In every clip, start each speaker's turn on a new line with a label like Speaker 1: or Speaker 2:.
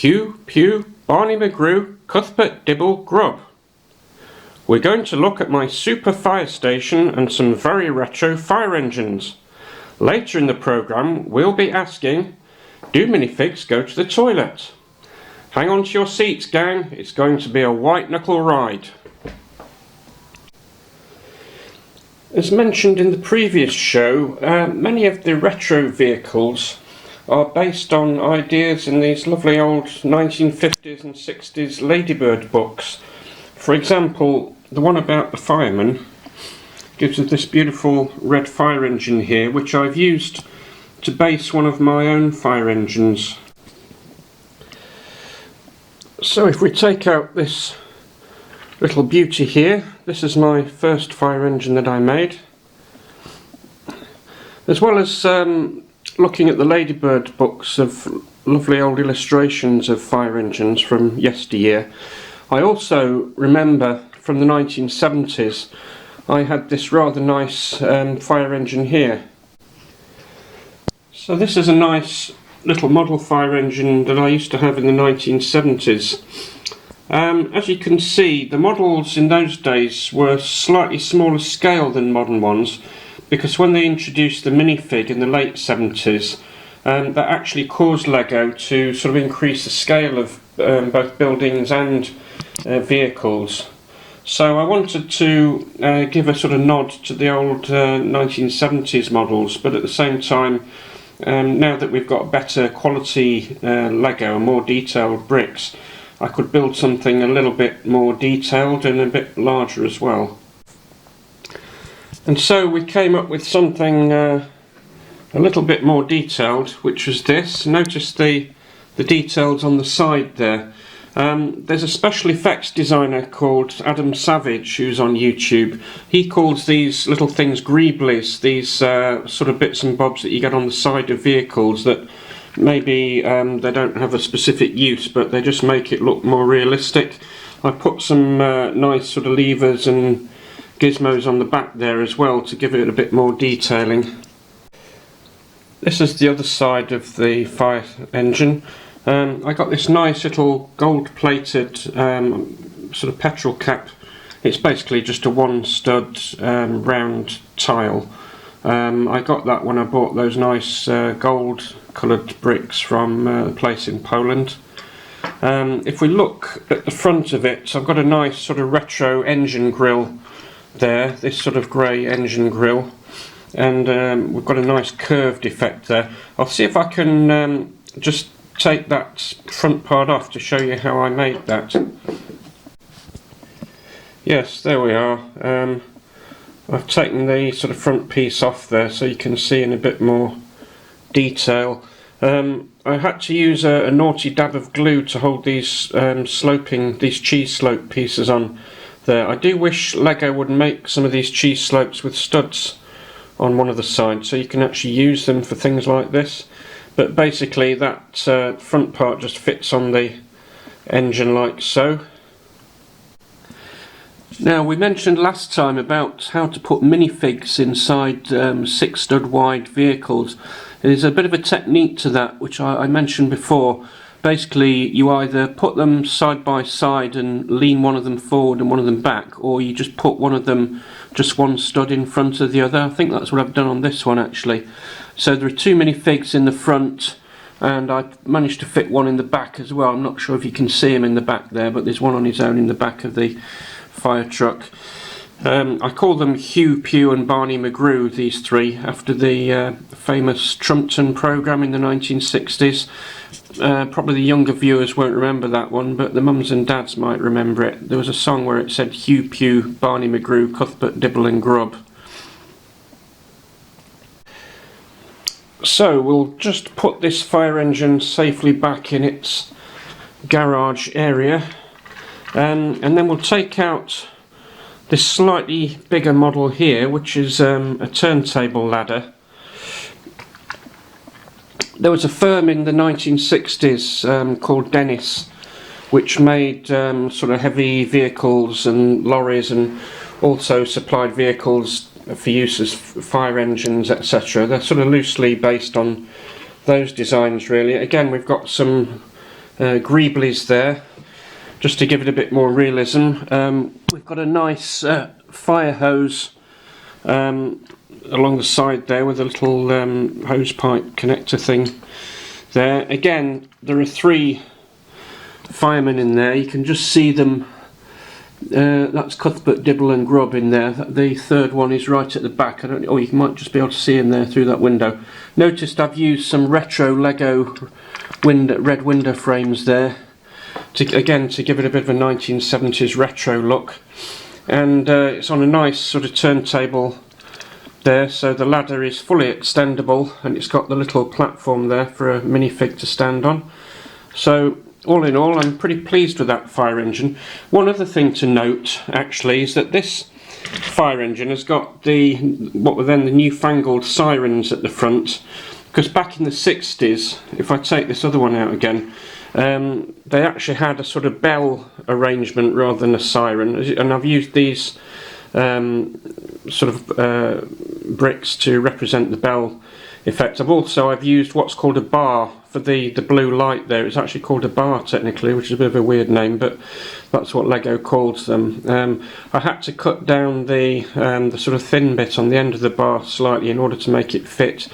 Speaker 1: Hugh, Pew, Barney McGrew, Cuthbert, Dibble, Grub. We're going to look at my super fire station and some very retro fire engines. Later in the programme we'll be asking, do minifigs go to the toilet? Hang on to your seats, gang, it's going to be a white knuckle ride. As mentioned in the previous show, many of the retro vehicles are based on ideas in these lovely old 1950s and 60s Ladybird books. For example, the one about the fireman gives us this beautiful red fire engine here, which I've used to base one of my own fire engines. So if we take out this little beauty here, this is my first fire engine that I made. As well as looking at the Ladybird books of lovely old illustrations of fire engines from yesteryear, I also remember from the 1970s I had this rather nice fire engine here. So this is a nice little model fire engine that I used to have in the 1970s. As you can see, the models in those days were slightly smaller scale than modern ones, because when they introduced the minifig in the late 70s, that actually caused Lego to sort of increase the scale of both buildings and vehicles. So I wanted to give a sort of nod to the old 1970s models, but at the same time, now that we've got better quality Lego and more detailed bricks, I could build something a little bit more detailed and a bit larger as well. And so we came up with something a little bit more detailed, which was this. Notice the details on the side there. There's a special effects designer called Adam Savage who's on YouTube. He calls these little things greeblies, these sort of bits and bobs that you get on the side of vehicles that maybe they don't have a specific use, but they just make it look more realistic. I put some nice sort of levers and gizmos on the back there as well to give it a bit more detailing. This is the other side of the fire engine. I got this nice little gold plated sort of petrol cap. It's basically just a one stud round tile. I got that when I bought those nice gold coloured bricks from a place in Poland. If we look at the front of it, I've got a nice sort of retro engine grille there, this sort of grey engine grille, and we've got a nice curved effect there. I'll see if I can just take that front part off to show you how I made that. Yes, there we are. I've taken the sort of front piece off there so you can see in a bit more detail. I had to use a naughty dab of glue to hold these these cheese slope pieces on there. I do wish Lego would make some of these cheese slopes with studs on one of the sides so you can actually use them for things like this. But basically that front part just fits on the engine like so. Now, we mentioned last time about how to put minifigs inside 6 stud wide vehicles. There's a bit of a technique to that which I mentioned before. Basically you either put them side by side and lean one of them forward and one of them back, or you just put one of them, just one stud in front of the other. I think that's what I've done on this one actually. So there are 2 minifigs in the front, and I managed to fit one in the back as well. I'm not sure if you can see him in the back there, but there's one on his own in the back of the fire truck. I call them Hugh, Pew and Barney McGrew, these 3, after the famous Trumpton programme in the 1960s. Probably the younger viewers won't remember that one, but the mums and dads might remember it. There was a song where it said Hugh, Pew, Barney McGrew, Cuthbert, Dibble and Grub. So we'll just put this fire engine safely back in its garage area, and then we'll take out this slightly bigger model here, which is a turntable ladder. There was a firm in the 1960s called Dennis, which made sort of heavy vehicles and lorries, and also supplied vehicles for use as fire engines, etc. They're sort of loosely based on those designs really. Again, we've got some greeblies there, just to give it a bit more realism. We've got a nice fire hose along the side there with a little hose pipe connector thing there. Again, there are 3 firemen in there. You can just see them. That's Cuthbert, Dibble and Grubb in there. The third one is right at the back. You might just be able to see him there through that window. Noticed I've used some retro Lego red window frames there to give it a bit of a 1970s retro look. And it's on a nice sort of turntable there, so the ladder is fully extendable, and it's got the little platform there for a minifig to stand on. So all in all, I'm pretty pleased with that fire engine. One other thing to note actually is that this fire engine has got what were then the newfangled sirens at the front, because back in the 60s, if I take this other one out again, they actually had a sort of bell arrangement rather than a siren, and I've used these bricks to represent the bell effect. I've used what's called a bar for the blue light there. It's actually called a bar technically, which is a bit of a weird name, but that's what Lego calls them. I had to cut down the sort of thin bit on the end of the bar slightly in order to make it fit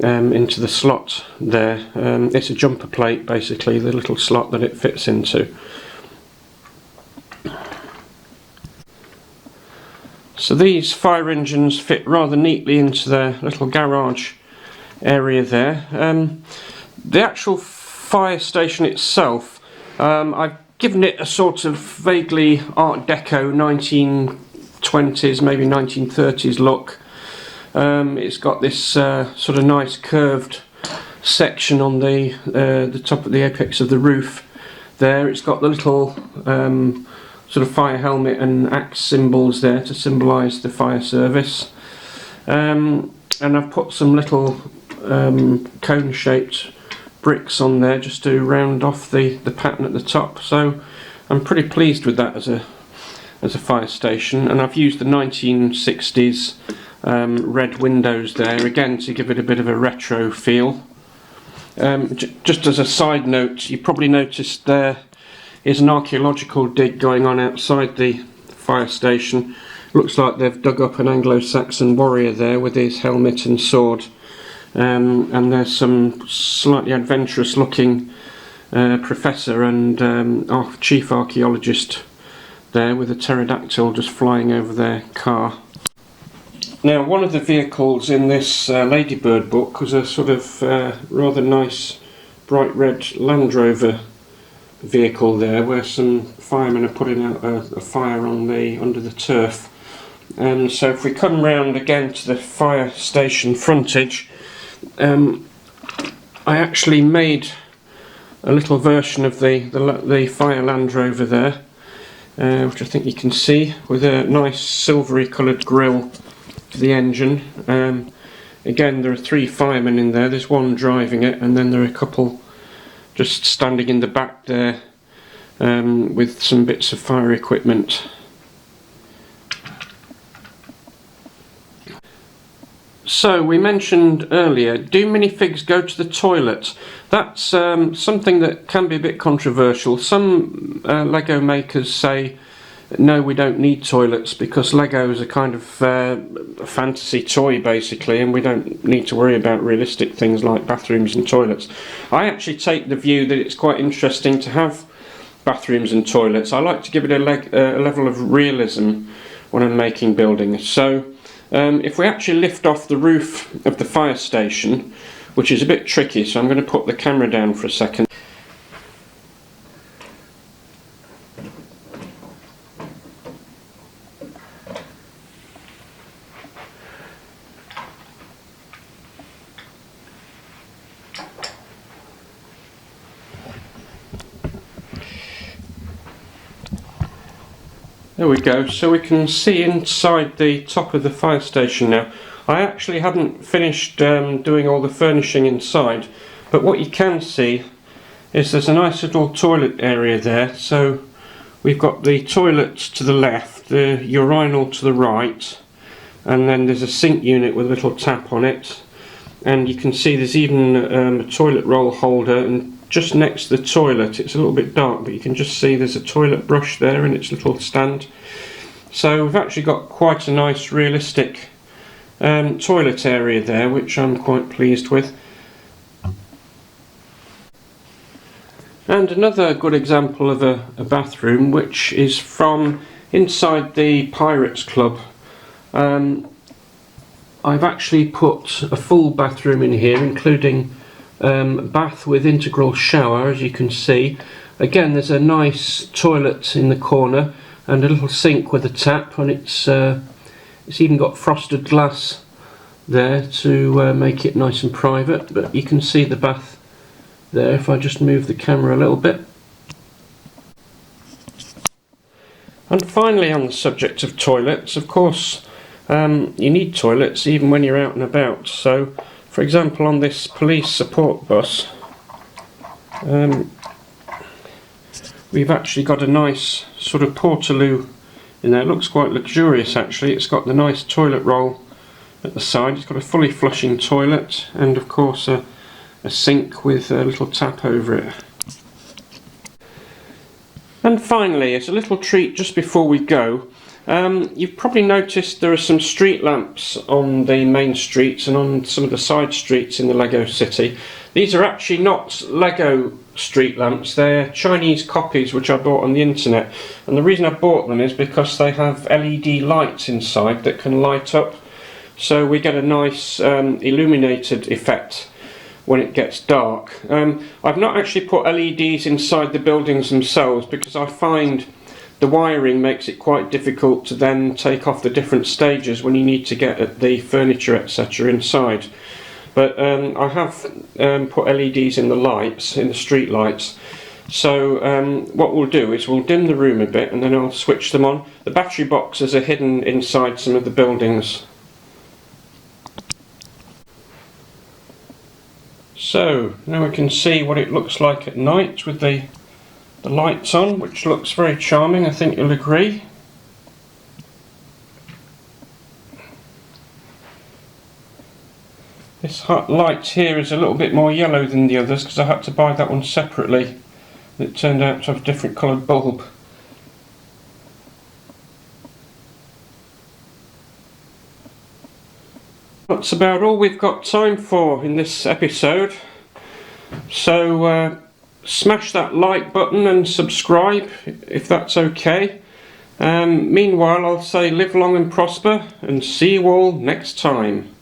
Speaker 1: into the slot there. It's a jumper plate basically, the little slot that it fits into. So these fire engines fit rather neatly into their little garage area there. The actual fire station itself, I've given it a sort of vaguely Art Deco 1920s, maybe 1930s look. It's got this sort of nice curved section on the top of the apex of the roof there. It's got the little sort of fire helmet and axe symbols there to symbolise the fire service, and I've put some little cone shaped bricks on there just to round off the pattern at the top. So I'm pretty pleased with that as a fire station, and I've used the 1960s red windows there again to give it a bit of a retro feel. Just as a side note, you probably noticed there is an archaeological dig going on outside the fire station. Looks like they've dug up an Anglo-Saxon warrior there with his helmet and sword, and there's some slightly adventurous looking professor and chief archaeologist there with a pterodactyl just flying over their car. Now, one of the vehicles in this Ladybird book was a sort of rather nice bright red Land Rover vehicle there, where some firemen are putting out a fire on under the turf. And so if we come round again to the fire station frontage, I actually made a little version of the fire Land Rover there, which I think you can see, with a nice silvery coloured grille for the engine. Again, there are 3 firemen in there. There's one driving it, and then there are a couple just standing in the back there with some bits of fire equipment. So we mentioned earlier, do minifigs go to the toilet? That's something that can be a bit controversial. Some Lego makers say no, we don't need toilets because Lego is a kind of fantasy toy basically, and we don't need to worry about realistic things like bathrooms and toilets. I actually take the view that it's quite interesting to have bathrooms and toilets. I like to give it a level of realism when I'm making buildings. So if we actually lift off the roof of the fire station, which is a bit tricky, so I'm going to put the camera down for a second. There we go, so we can see inside the top of the fire station now. I actually hadn't finished doing all the furnishing inside, but what you can see is there's a nice little toilet area there. So we've got the toilet to the left, the urinal to the right, and then there's a sink unit with a little tap on it. And you can see there's even a toilet roll holder and just next to the toilet. It's a little bit dark, but you can just see there's a toilet brush there in its little stand. So we've actually got quite a nice realistic toilet area there, which I'm quite pleased with. And another good example of a bathroom, which is from inside the Pirates Club. I've actually put a full bathroom in here, including bath with integral shower, as you can see. Again, there's a nice toilet in the corner and a little sink with a tap, and it's even got frosted glass there to make it nice and private. But you can see the bath there if I just move the camera a little bit. And finally, on the subject of toilets, of course, you need toilets even when you're out and about. So, for example, on this police support bus, we've actually got a nice sort of portaloo in there. It looks quite luxurious actually. It's got the nice toilet roll at the side. It's got a fully flushing toilet and of course a sink with a little tap over it. And finally, as a little treat just before we go, you've probably noticed there are some street lamps on the main streets and on some of the side streets in the Lego city. These are actually not Lego street lamps, they're Chinese copies which I bought on the internet, and the reason I bought them is because they have LED lights inside that can light up, so we get a nice illuminated effect when it gets dark. I've not actually put LEDs inside the buildings themselves because I find the wiring makes it quite difficult to then take off the different stages when you need to get at the furniture etc. inside. But I have put LEDs in the lights, in the street lights. So what we'll do is we'll dim the room a bit and then I'll switch them on. The battery boxes are hidden inside some of the buildings. So now we can see what it looks like at night with the lights on, which looks very charming, I think you'll agree. This light here is a little bit more yellow than the others because I had to buy that one separately. It turned out to have a different coloured bulb. That's about all we've got time for in this episode. So smash that like button and subscribe if that's okay. Meanwhile, I'll say live long and prosper and see you all next time.